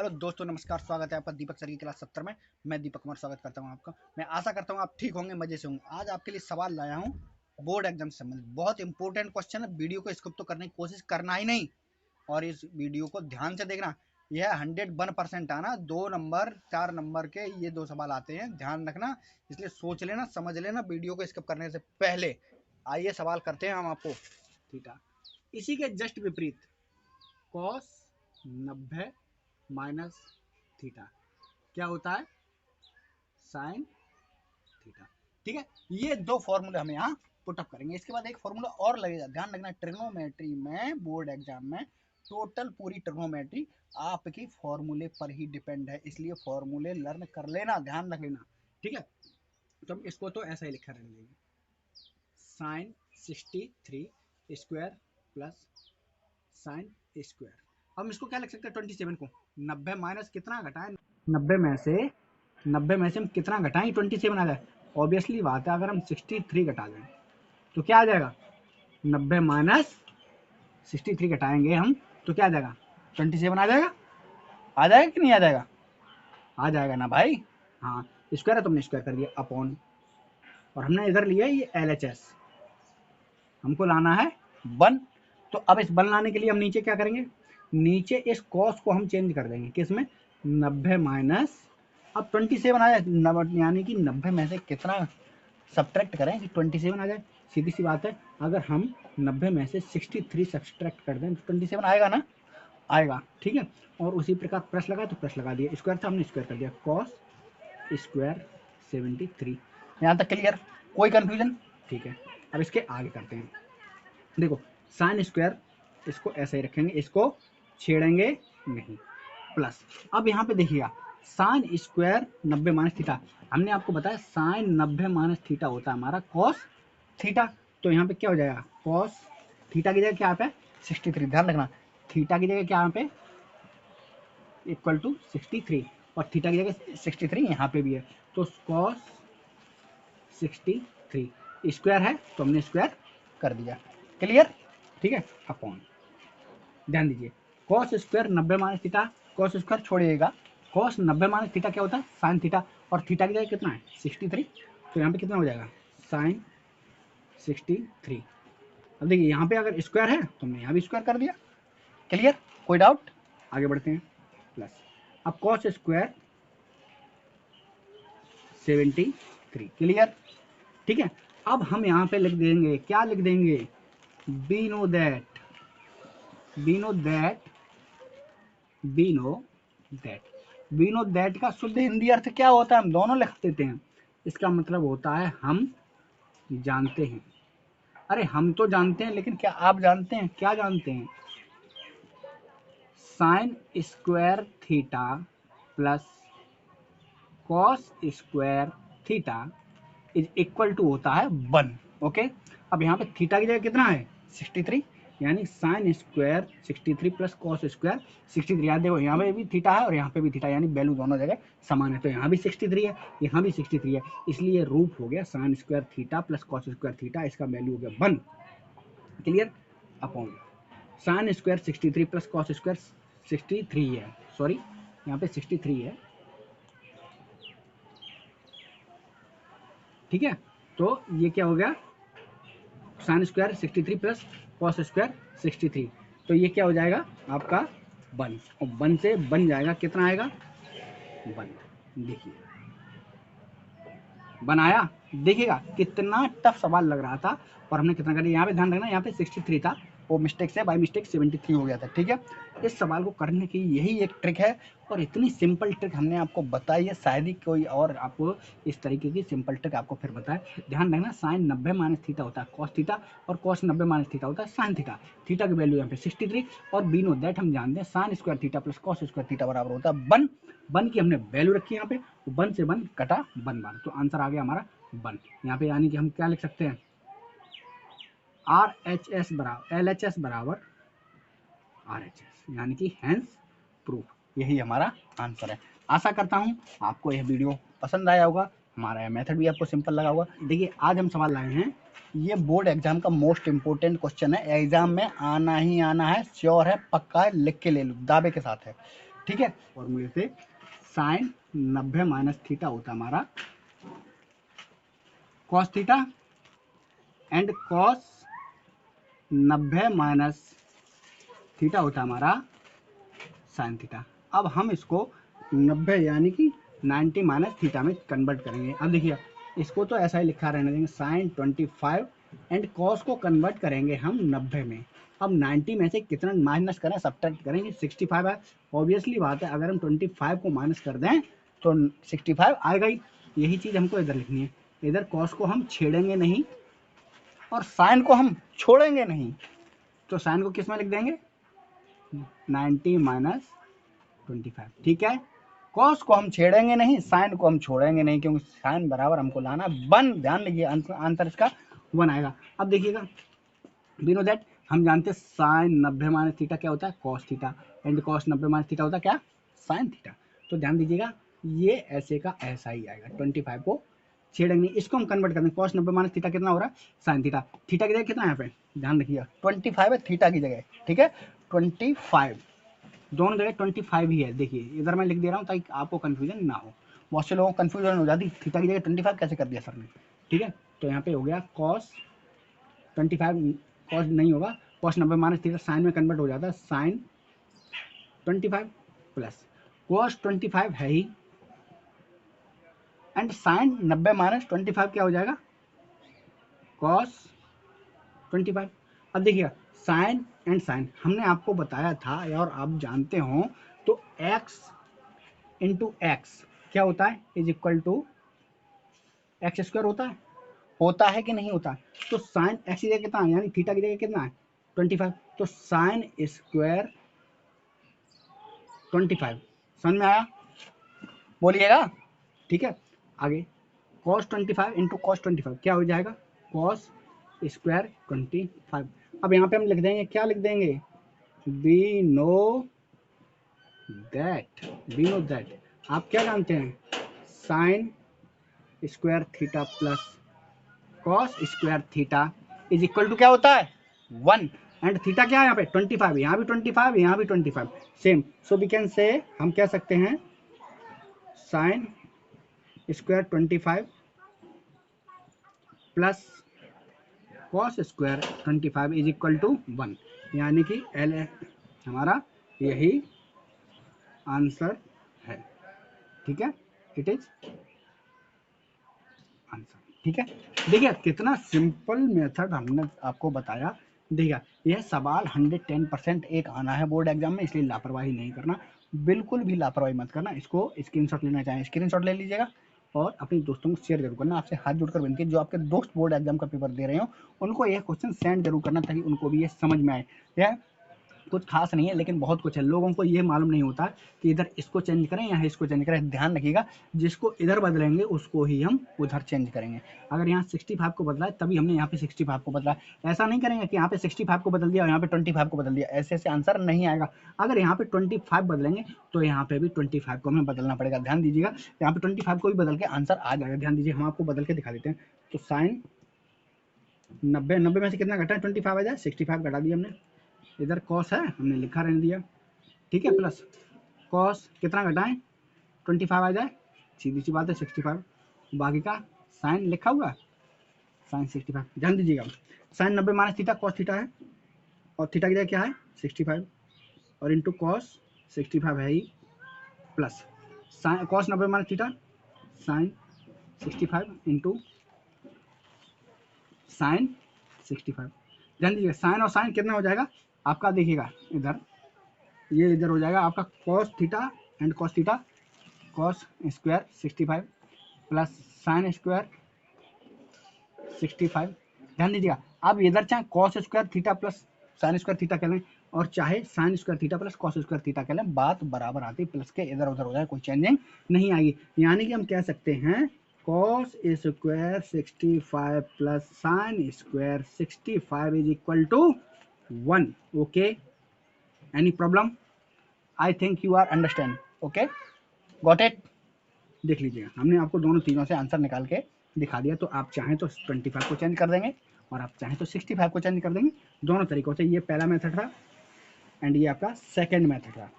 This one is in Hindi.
हेलो दोस्तों, नमस्कार। स्वागत है आपका दीपक सर की क्लास 70 में। मैं दीपक कुमार स्वागत करता हूं आपका। मैं आशा करता हूं आप ठीक होंगे, मजे से होंगे। आज आपके लिए सवाल लाया हूं बोर्ड एग्जाम से संबंधित। बहुत इंपॉर्टेंट क्वेश्चन है। वीडियो को स्किप तो करने की कोशिश करना ही नहीं और इस वीडियो को ध्यान से देखना। यह 101% आना। 2 नंबर 4 नंबर के ये 2 सवाल आते हैं, ध्यान रखना। इसलिए सोच लेना, समझ लेना वीडियो को स्किप करने से पहले। आइए सवाल करते हैं हम आपको। थीटा इसी के जस्ट विपरीत कॉस 90 माइनस थीटा क्या होता है? Sine theta. ठीक है, ये 2 फॉर्मूले हम यहाँ पुटअप करेंगे। इसके बाद एक फॉर्मूला और लगेगा, ध्यान रखना। ट्रिग्नोमेट्री में, बोर्ड एग्जाम में टोटल पूरी ट्रिग्नोमेट्री आपकी फॉर्मूले पर ही डिपेंड है, इसलिए फॉर्मूले लर्न कर लेना, ध्यान रख लेना। ठीक है, तो हम इसको तो ऐसा ही लिखा रहने देंगे, sine 63 square plus sine square. हम इसको क्या लिख सकते हैं? 27 को 90 माइनस कितना घटाएं? 90 में से हम कितना घटाएं? 27 आ जाए। ऑब्वियसली बात है, अगर हम 63 घटा दें तो क्या आ जाएगा? 90 माइनस 63 घटाएंगे हम तो क्या आ जाएगा? 27 आ जाएगा। आ जाएगा कि नहीं आ जाएगा? आ जाएगा ना भाई। हाँ, स्क्वायर है तो हमने स्क्वायर कर दिया अपॉन, और हमने इधर लिया ये LHS, हमको लाना है 1। तो अब इस 1 लाने के लिए हम नीचे क्या करेंगे? नीचे इस कॉस को हम चेंज कर देंगे, किसमें? 90 माइनस, अब 27 आ जाए, यानी कि 90 में से कितना सब्ट्रैक्ट करें कि 27 आ जाए? सीधी सी बात है, अगर हम 90 में से 63 सब्ट्रैक्ट कर दें तो 27 आएगा ना? आएगा। ठीक है, और उसी प्रकार प्लस लगाए तो प्लस लगा दिया, स्क्वायर था हमने स्क्वायर कर दिया, कॉस स्क्वायर 73। यहाँ तक क्लियर? कोई कंफ्यूजन? ठीक है, अब इसके आगे करते हैं। देखो, साइन स्क्वायर इसको ऐसे ही रखेंगे, इसको छेड़ेंगे नहीं, प्लस। अब यहाँ पे देखिएगा, साइन स्क्वायर 90 माइनस थीटा, हमने आपको बताया साइन 90 माइनस थीटा होता है हमारा कॉस थीटा। तो यहाँ पे क्या हो जाएगा? कॉस थीटा की जगह क्या पे 63, ध्यान रखना। थीटा की जगह क्या यहाँ पे इक्वल टू 63, और थीटा की जगह 63 यहाँ पे भी है, तो कॉस 63 स्क्वायर है तो हमने स्क्वायर कर दिया। क्लियर? ठीक है, अपॉन, ध्यान दीजिए, cos square 90 minus theta, cos square छोड़िएगा, कॉस 90 माइनस थीटा क्या होता है? साइन थीटा, और थीटा की जगह कितना है? 63, तो यहाँ पे कितना हो जाएगा? साइन 63। अब देखिए, यहाँ पे अगर स्क्वायर है तो हमने यहाँ भी स्क्वायर कर दिया। क्लियर? कोई डाउट? आगे बढ़ते हैं, प्लस। अब कॉस स्क्वायर 73। क्लियर? ठीक है, अब हम यहाँ पे लिख देंगे, क्या लिख देंगे? We know that we know that का शुद्ध हिंदी अर्थ क्या होता है? हम दोनों लिख देते हैं। इसका मतलब होता है हम जानते हैं। अरे हम तो जानते हैं, लेकिन क्या आप जानते हैं? क्या जानते हैं? Sine square theta plus cos square theta is equal to होता है 1। ओके, अब यहाँ पे थीटा की जगह कितना है? 63, यानी sine square 63 plus cos square 63। याद देखो, यहाँ पे भी थीटा है और यहाँ पे भी थीटा, यानी वैल्यू दोनों जगह समान है, तो यहाँ भी 63 है, यहाँ भी 63 है, इसलिए रूप हो गया sign square theta plus cos square theta, इसका वैल्यू हो गया 1। Clear? Upon sine square 63 plus cos square 63 है, सॉरी यहाँ पे 63 है। ठीक है, तो ये क्या हो गया? Sine square 63 plus cos square 63, तो ये क्या हो जाएगा आपका? 1, और 1 से बन जाएगा, कितना आएगा? 1। देखिए, बनाया। देखिएगा कितना टफ सवाल लग रहा था और हमने कितना कर दिया। यहाँ पे ध्यान रखना, यहाँ पे 63 था, वो मिस्टेक से बाई मिस्टेक 73 हो गया था। ठीक है, इस सवाल को करने की यही एक ट्रिक है, और इतनी सिंपल ट्रिक हमने आपको बताई है, शायद ही कोई और आपको इस तरीके की सिंपल ट्रिक आपको फिर बताए। ध्यान रखना, साइन 90 माइनस थीटा होता है कॉस थीटा, और कॉस 90 माइनस थीटा होता है साइन थीटा। थीटा की वैल्यू यहाँ पे 63, और बी नो दैट हम जानते हैं sine square theta plus cos square theta बराबर होता है 1। 1 की हमने वैल्यू रखी यहाँ पे, 1 से 1 कटा 1 बार, तो आंसर आ गया हमारा 1। यहाँ पे यानी कि हम क्या लिख सकते हैं? RHS बराबर LHS बराबर RHS, यानी कि हैंस प्रूफ। यही हमारा आंसर है। आशा करता हूँ आपको यह वीडियो पसंद आया होगा, हमारा यह मेथड भी आपको सिंपल लगा होगा। देखिए, आज हम सवाल लाए हैं, ये बोर्ड एग्जाम का मोस्ट इंपोर्टेंट क्वेश्चन है, एग्जाम में आना ही आना है, श्योर है, पक्का है, लिख के ले लो, दावे के साथ है। ठीक है, फॉर्मूले से साइन 90 माइनस थीटा होता है हमारा cos theta and cos 90 minus theta होता है हमारा साइन थीटा। अब हम इसको 90 यानी कि 90 माइनस थीटा में कन्वर्ट करेंगे। अब देखिए इसको तो ऐसा ही लिखा रहने देंगे साइन 25 एंड कॉस को कन्वर्ट करेंगे हम 90 में। अब 90 में से कितना माइनस करें, सब्ट्रैक्ट करेंगे, 65 है। ऑब्वियसली बात है, अगर हम 25 को माइनस कर दें तो 65 आएगा ही। यही चीज़ हमको इधर लिखनी है। इधर कॉस को हम छेड़ेंगे नहीं और साइन को हम छोड़ेंगे नहीं, तो साइन को किस में लिख देंगे 90 माइनस 25। ठीक है, कॉस को हम छेड़ेंगे नहीं, साइन को हम छोड़ेंगे नहीं, क्योंकि साइन बराबर हमको लाना 1। ध्यान लीजिए आंसर इसका 1 आएगा। अब देखिएगा वी नो दैट, हम जानते हैं साइन 90 माइनस थीटा क्या होता है cos theta and cos 90 minus theta होता है क्या साइन थीटा। तो ध्यान दीजिएगा ये ऐसे का ऐसा ही आएगा, 25 को छेड़ेंगे, इसको हम कन्वर्ट करेंगे। कॉस 90 माइनस थीटा कितना हो रहा है साइन थीटा। थीटा की जगह कितना है यहाँ पे ध्यान रखिएगा 25 है थीटा की जगह। ठीक है 25 दोनों जगह 25 ही है। देखिए इधर मैं लिख दे रहा हूँ ताकि आपको कंफ्यूजन ना हो। बहुत से लोगों को कंफ्यूजन हो जाती थीटा की जगह 25 कैसे कर दिया सर ने। ठीक है, तो यहाँ पे हो गया कॉस 25, कॉस नहीं होगा, कॉस 90 माइनस थीटा साइन में कन्वर्ट हो जाता है साइन 25 प्लस कॉस 25 है ही एंड साइन 90 माइनस 25 क्या हो जाएगा कॉस 25। अब देखिए साइन एंड साइन हमने आपको बताया था और आप जानते हो, तो x इंटू एक्स क्या होता है is equal to x square होता है कि नहीं होता। तो साइन एक्स की जगह कितना है यानी थीटा की जगह कितना है 25, तो साइन स्क्वायर 25 समझ में आया बोलिएगा। ठीक है, आगे cos 25 इंटू कॉस 25 क्या हो जाएगा cos स्क्वायर 25। अब यहाँ पे हम लिख देंगे क्या लिख देंगे वी नो दैट आप क्या जानते हैं sine square theta plus cos square theta is equal to क्या होता है 1 एंड थीटा क्या है यहाँ पे 25, यहाँ भी 25, यहाँ भी 25 same. So we can say हम कह सकते हैं sine square 25 plus cos square 25 is equal to 1, यानी कि एल हमारा यही आंसर है। ठीक है, इट इज आंसर। ठीक है, देखिए कितना सिंपल मेथड हमने आपको बताया। देखिए यह सवाल 110% एक आना है बोर्ड एग्जाम में, इसलिए लापरवाही नहीं करना, बिल्कुल भी लापरवाही मत करना। इसको स्क्रीनशॉट लेना चाहें स्क्रीनशॉट ले लीजिएगा और अपने दोस्तों को शेयर जरूर करना। आपसे हाथ जोड़कर विनती है जो आपके दोस्त बोर्ड एग्जाम का पेपर दे रहे हो उनको यह क्वेश्चन सेंड जरूर करना ताकि उनको भी ये समझ में आए। यह कुछ खास नहीं है लेकिन बहुत कुछ है। लोगों को ये मालूम नहीं होता कि इधर इसको चेंज करें या इसको चेंज करें। ध्यान रखिएगा जिसको इधर बदलेंगे उसको ही हम उधर चेंज करेंगे। अगर यहाँ 65 को बदला है तभी हमने यहाँ पे 65 को बदला। ऐसा नहीं करेंगे कि यहाँ पे 65 को बदल दिया और यहाँ पे 25 को बदल दिया, ऐसे ऐसे आंसर नहीं आएगा। अगर यहाँ पे 25 बदलेंगे तो यहाँ पे भी 25 को हमें बदलना पड़ेगा। ध्यान दीजिएगा यहाँ पे 25 को भी बदल के आंसर आ जाएगा। ध्यान दीजिए हम आपको बदल के दिखा देते हैं। तो साइन 90 में से कितना घटा है 25 आ जाए, 65 घटा दिया हमने। इधर कॉस है हमने लिखा रहने दिया। ठीक है, प्लस कॉस कितना घटाएं 25 आ जाए, सीधी सी बात है 65। बाकी का साइन लिखा हुआ साइन 65। ध्यान दीजिएगा sine 90 minus theta cos theta है और थीटा की जगह क्या है 65 और इंटू कॉस 65 है ही plus sine cos 90 minus theta sine 65 into sine 65। ध्यान दीजिएगा साइन और साइन कितना हो जाएगा आपका, देखिएगा इधर ये इधर हो जाएगा आपका cos theta and cos theta cos square 65 plus sine square 65। ध्यान दीजिएगा अब इधर चाहे cos square theta plus sine square theta कह लें और चाहे sign square theta plus cos square theta कह लें, बात बराबर आती है। प्लस के इधर उधर हो जाए कोई चेंजिंग नहीं आएगी। यानी कि हम कह सकते हैं cos square 65 plus sine square 65 is equal to 1। Okay, any problem? I think you are understand. Okay, got it. देख लीजिएगा हमने आपको दोनों चीज़ों से आंसर निकाल के दिखा दिया। तो आप चाहें तो 25 को चेंज कर देंगे और आप चाहें तो 65 को चेंज कर देंगे। दोनों तरीकों से, ये पहला मेथड था एंड ये आपका सेकेंड मेथड था।